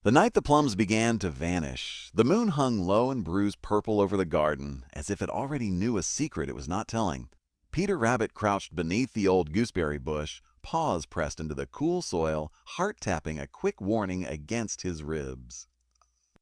The night the plums began to vanish, the moon hung low and bruised purple over the garden, as if it already knew a secret it was not telling. Peter Rabbit crouched beneath the old gooseberry bush, paws pressed into the cool soil, heart tapping a quick warning against his ribs.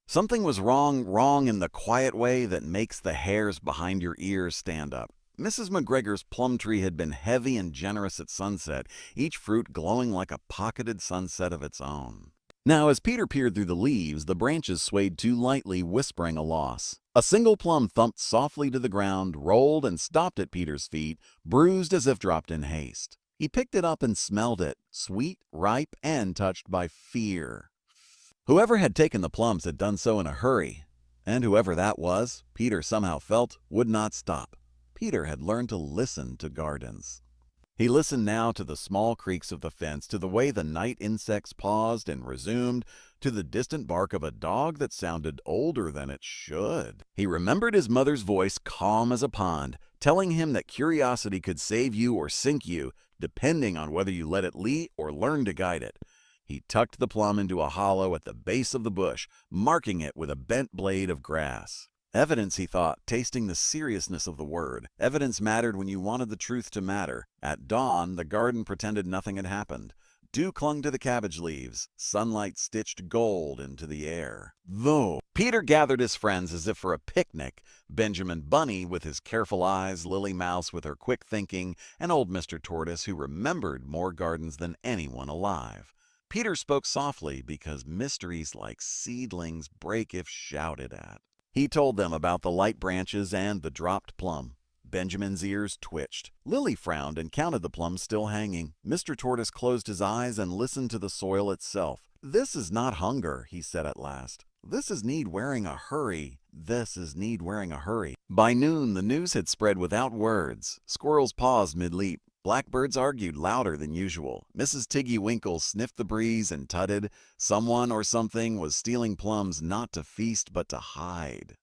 Something was wrong in the quiet way that makes the hairs behind your ears stand up. Mrs. McGregor's plum tree had been heavy and generous at sunset, each fruit glowing like a pocketed sunset of its own. Now, as Peter peered through the leaves, the branches swayed too lightly, whispering a loss. A single plum thumped softly to the ground, rolled and stopped at Peter's feet, bruised as if dropped in haste. He picked it up and smelled it, sweet, ripe, and touched by fear. Whoever had taken the plums had done so in a hurry, and whoever that was, Peter somehow felt, would not stop. Peter had learned to listen to gardens. He listened now to the small creaks of the fence, to the way the night insects paused and resumed, to the distant bark of a dog that sounded older than it should. He remembered his mother's voice, calm as a pond, telling him that curiosity could save you or sink you, depending on whether you let it lead or learn to guide it. He tucked the plum into a hollow at the base of the bush, marking it with a bent blade of grass. Evidence, he thought, tasting the seriousness of the word. Evidence mattered when you wanted the truth to matter. At dawn, the garden pretended nothing had happened. Dew clung to the cabbage leaves. Sunlight stitched gold into the air. Though Peter gathered his friends as if for a picnic, Benjamin Bunny with his careful eyes, Lily Mouse with her quick thinking, and old Mr. Tortoise who remembered more gardens than anyone alive. Peter spoke softly because mysteries like seedlings break if shouted at. He told them about the light branches and the dropped plum. Benjamin's ears twitched. Lily frowned and counted the plums still hanging. Mr. Tortoise closed his eyes and listened to the soil itself. "This is not hunger," he said at last. "This is need wearing a hurry. This is need wearing a hurry." By noon, the news had spread without words. Squirrels paused mid-leap. Blackbirds argued louder than usual. Mrs. Tiggy Winkle sniffed the breeze and tutted. Someone or something was stealing plums not to feast but to hide.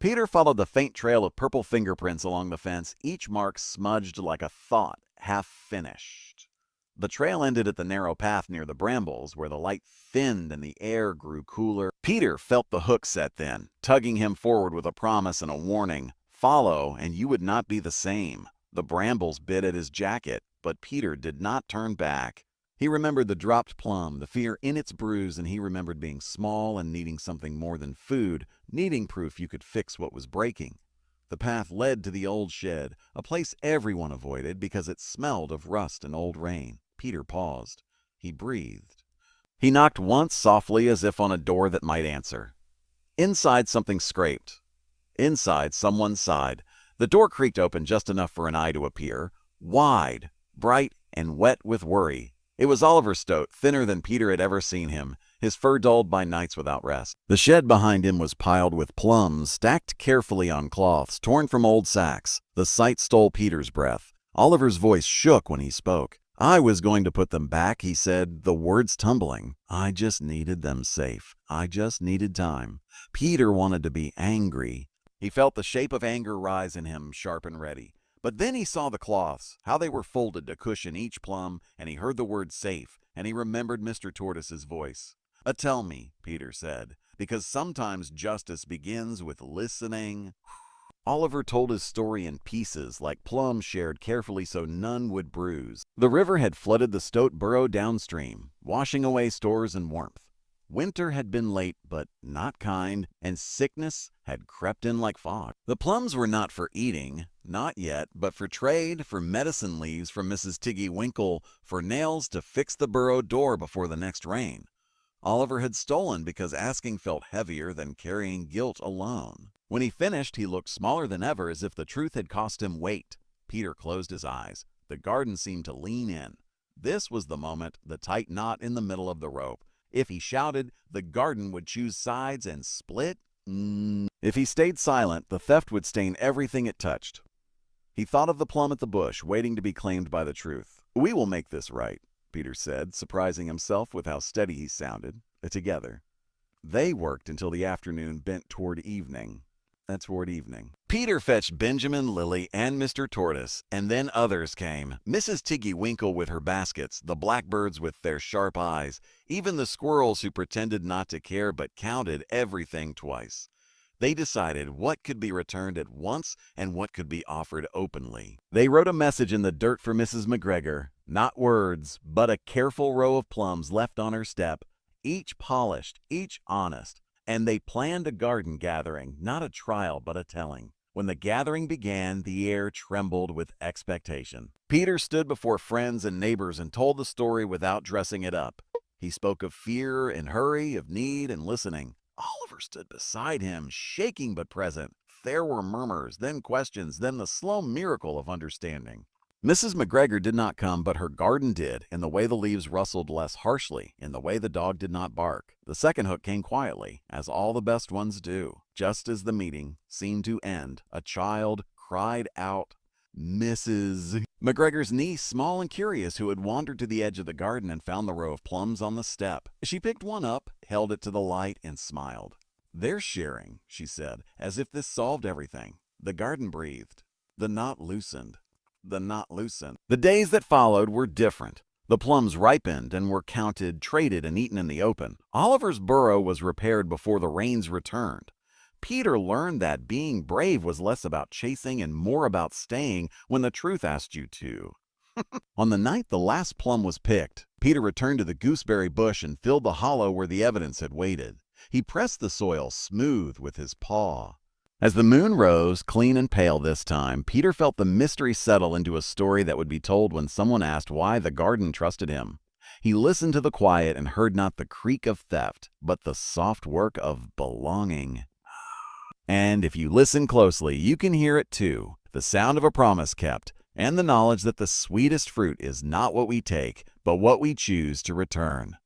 Peter followed the faint trail of purple fingerprints along the fence, each mark smudged like a thought, half finished. The trail ended at the narrow path near the brambles, where the light thinned and the air grew cooler. Peter felt the hook set then, tugging him forward with a promise and a warning. Follow, and you would not be the same. The brambles bit at his jacket, but Peter did not turn back. He remembered the dropped plum, the fear in its bruise, and he remembered being small and needing something more than food, needing proof you could fix what was breaking. The path led to the old shed, a place everyone avoided because it smelled of rust and old rain. Peter paused. He breathed. He knocked once softly as if on a door that might answer. Inside, something scraped. Inside, someone sighed. The door creaked open just enough for an eye to appear, wide, bright, and wet with worry. It was Oliver Stoat, thinner than Peter had ever seen him, his fur dulled by nights without rest. The shed behind him was piled with plums, stacked carefully on cloths, torn from old sacks. The sight stole Peter's breath. Oliver's voice shook when he spoke. "I was going to put them back," he said, the words tumbling. "I just needed them safe. I just needed time." Peter wanted to be angry. He felt the shape of anger rise in him, sharp and ready. But then he saw the cloths, how they were folded to cushion each plum, and he heard the word safe, and he remembered Mr. Tortoise's voice. "Tell me," Peter said, "because sometimes justice begins with listening." Oliver told his story in pieces, like plums shared carefully so none would bruise. The river had flooded the Stoat burrow downstream, washing away stores and warmth. Winter had been late, but not kind, and sickness had crept in like fog. The plums were not for eating, not yet, but for trade, for medicine leaves from Mrs. Tiggy Winkle, for nails to fix the burrow door before the next rain. Oliver had stolen because asking felt heavier than carrying guilt alone. When he finished, he looked smaller than ever, as if the truth had cost him weight. Peter closed his eyes. The garden seemed to lean in. This was the moment, the tight knot in the middle of the rope. If he shouted, the garden would choose sides and split. If he stayed silent, the theft would stain everything it touched. He thought of the plum at the bush, waiting to be claimed by the truth. "We will make this right," Peter said, surprising himself with how steady he sounded. Together. They worked until the afternoon bent toward evening. toward evening. Peter fetched Benjamin, Lily, and Mr. Tortoise, and then others came. Mrs. Tiggy Winkle with her baskets, the blackbirds with their sharp eyes, even the squirrels who pretended not to care but counted everything twice. They decided what could be returned at once and what could be offered openly. They wrote a message in the dirt for Mrs. McGregor, not words, but a careful row of plums left on her step, each polished, each honest, and they planned a garden gathering, not a trial but a telling. When the gathering began, the air trembled with expectation. Peter stood before friends and neighbors and told the story without dressing it up. He spoke of fear and hurry, of need and listening. Oliver stood beside him, shaking but present. There were murmurs, then questions, then the slow miracle of understanding. Mrs. McGregor did not come, but her garden did, in the way the leaves rustled less harshly, in the way the dog did not bark. The second hook came quietly, as all the best ones do. Just as the meeting seemed to end, a child cried out, Mrs. McGregor's niece, small and curious, who had wandered to the edge of the garden and found the row of plums on the step. She picked one up, held it to the light, and smiled. "They're sharing," she said, as if this solved everything. The garden breathed. The knot loosened. The knot loosened. The days that followed were different. The plums ripened and were counted, traded, and eaten in the open. Oliver's burrow was repaired before the rains returned. Peter learned that being brave was less about chasing and more about staying when the truth asked you to. On the night the last plum was picked, Peter returned to the gooseberry bush and filled the hollow where the evidence had waited. He pressed the soil smooth with his paw. As the moon rose, clean and pale this time, Peter felt the mystery settle into a story that would be told when someone asked why the garden trusted him. He listened to the quiet and heard not the creak of theft, but the soft work of belonging. And if you listen closely, you can hear it too, the sound of a promise kept, and the knowledge that the sweetest fruit is not what we take, but what we choose to return.